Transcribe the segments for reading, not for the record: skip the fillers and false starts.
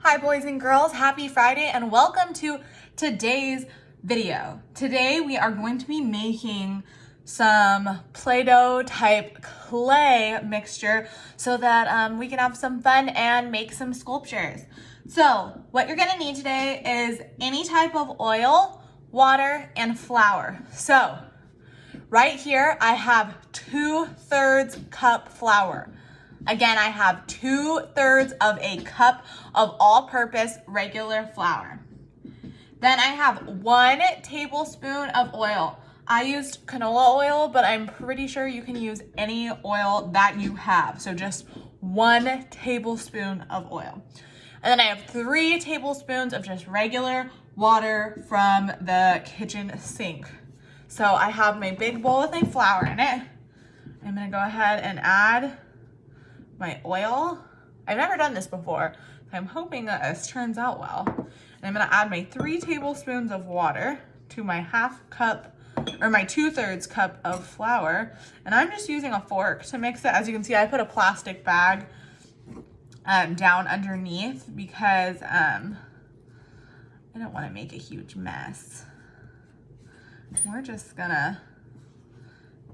Hi boys and girls, happy Friday and welcome to today's video. Today we are going to be making some Play-Doh type clay mixture so that we can have some fun and make some sculptures. So what you're gonna need today is any type of oil, water, and flour. So right here I have 2/3 cup flour. Again, I have 2/3 of a cup of all-purpose regular flour. Then I have 1 tablespoon of oil. I used canola oil, but I'm pretty sure you can use any oil that you have. So just 1 tablespoon of oil. And then I have 3 tablespoons of just regular water from the kitchen sink. So I have my big bowl with my flour in it. I'm gonna go ahead and add my oil. I've never done this before, so I'm hoping that this turns out well. And I'm gonna add my 3 tablespoons of water to my half cup, or my 2/3 cup of flour. And I'm just using a fork to mix it. As you can see, I put a plastic bag down underneath because I don't wanna make a huge mess. We're just gonna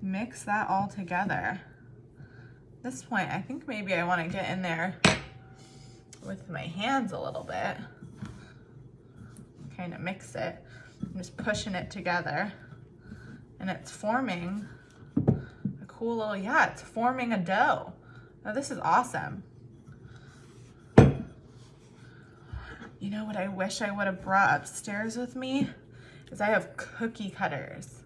mix that all together. At this point, I think maybe I want to get in there with my hands a little bit. Kind of mix it. I'm just pushing it together. And it's forming a cool little, yeah, it's forming a dough. Now this is awesome. You know what I wish I would have brought upstairs with me? Is I have cookie cutters.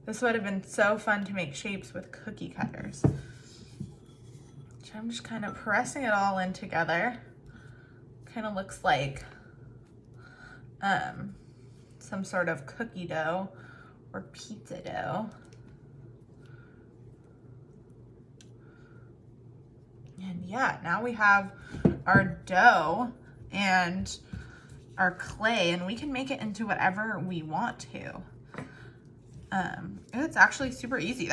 This would have been so fun to make shapes with cookie cutters. I'm just kind of pressing it all in together. Kind of looks like some sort of cookie dough or pizza dough. And yeah, now we have our dough and our clay, and we can make it into whatever we want to. It's actually super easy.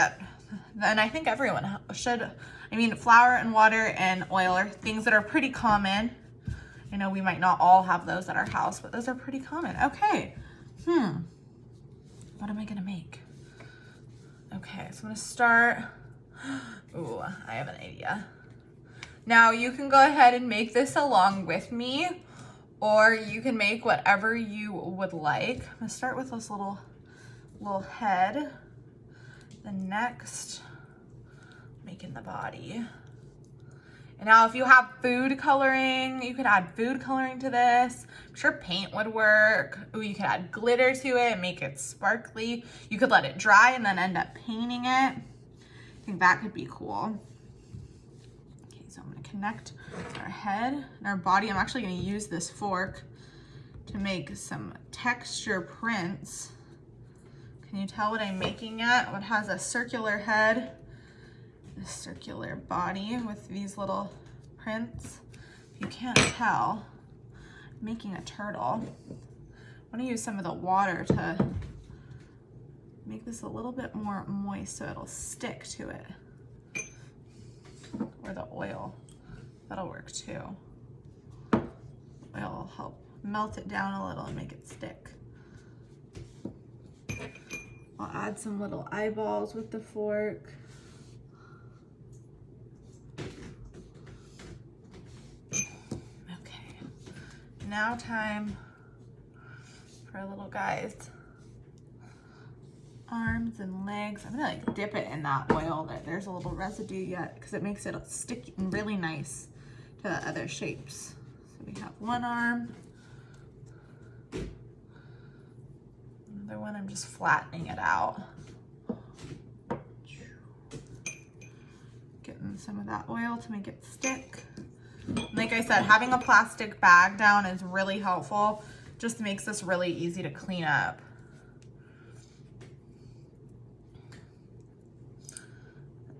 And I think everyone should. I mean, flour and water and oil are things that are pretty common. I know we might not all have those at our house, but those are pretty common. Okay, what am I gonna make? Okay, so I'm gonna start. Ooh, I have an idea. Now you can go ahead and make this along with me, or you can make whatever you would like. I'm gonna start with this little head. Then next, making the body. And now if you have food coloring, you could add food coloring to this. I'm sure paint would work. Ooh, you could add glitter to it and make it sparkly. You could let it dry and then end up painting it. I think that could be cool. Okay, so I'm gonna connect our head and our body. I'm actually gonna use this fork to make some texture prints. Can you tell what I'm making at? It has a circular head, a circular body with these little prints. If you can't tell, I'm making a turtle. I want to use some of the water to make this a little bit more moist so it'll stick to it. Or the oil, that'll work too. Oil will help melt it down a little and make it stick. I'll add some little eyeballs with the fork. Okay, now time for our little guy's arms and legs. I'm gonna like dip it in that oil that there's a little residue yet because it makes it stick really nice to the other shapes. So we have one arm. Another one, I'm just flattening it out. Getting some of that oil to make it stick. Like I said, having a plastic bag down is really helpful. Just makes this really easy to clean up.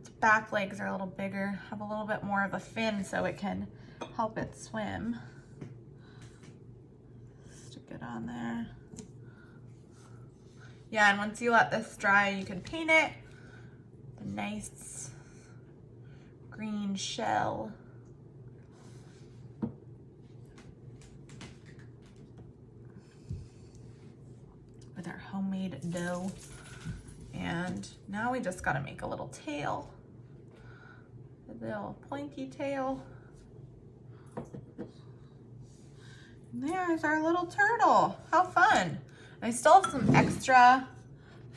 Its back legs are a little bigger, have a little bit more of a fin so it can help it swim. Stick it on there. Yeah, and once you let this dry, you can paint it a nice green shell. our homemade dough. And now we just gotta make a little tail, a little pointy tail. And there's our little turtle. How fun. I still have some extra,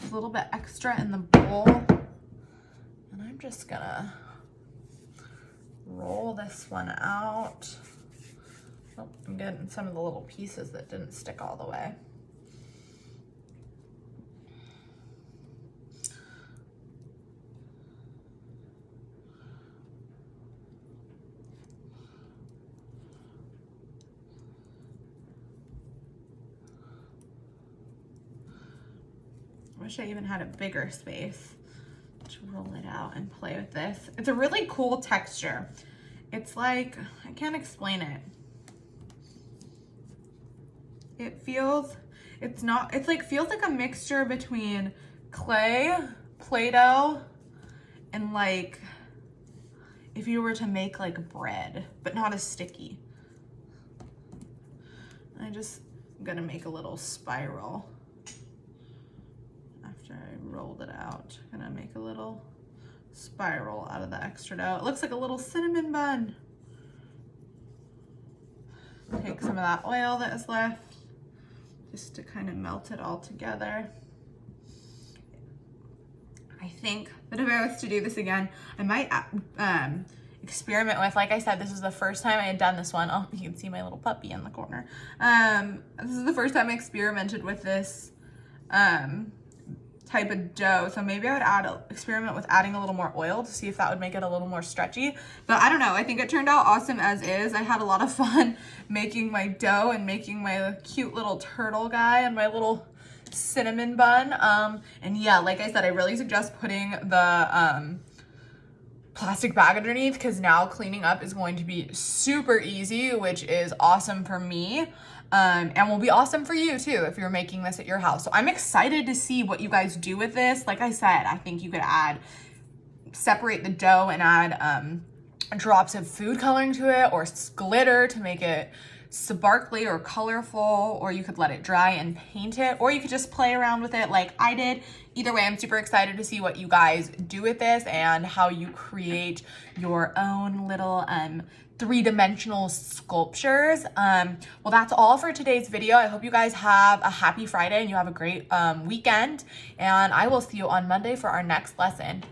a little bit extra in the bowl. And I'm just gonna roll this one out. Oh, I'm getting some of the little pieces that didn't stick all the way. I wish I even had a bigger space to roll it out and play with this. It's a really cool texture. It's like, I can't explain it. It feels, feels like a mixture between clay, Play-Doh, and like, if you were to make like bread, but not as sticky. I'm gonna make a little spiral. After I rolled it out, I'm gonna make a little spiral out of the extra dough. It looks like a little cinnamon bun. Take some of that oil that is left just to kind of melt it all together. I think that if I was to do this again, I might experiment with, like I said, this is the first time I had done this one. Oh, you can see my little puppy in the corner. This is the first time I experimented with this type of dough, so maybe I would experiment with adding a little more oil to see if that would make it a little more stretchy. But I don't know, I think it turned out awesome as is. I had a lot of fun making my dough and making my cute little turtle guy and my little cinnamon bun. And yeah, like I said, I really suggest putting the plastic bag underneath, because now cleaning up is going to be super easy, which is awesome for me. And will be awesome for you too if you're making this at your house. So I'm excited to see what you guys do with this. Like I said, I think you could separate the dough and add drops of food coloring to it, or glitter to make it sparkly or colorful, or you could let it dry and paint it, or you could just play around with it like I did. Either way, I'm super excited to see what you guys do with this and how you create your own little three-dimensional sculptures. Well, that's all for today's video. I hope you guys have a happy Friday and you have a great weekend, and I will see you on Monday for our next lesson.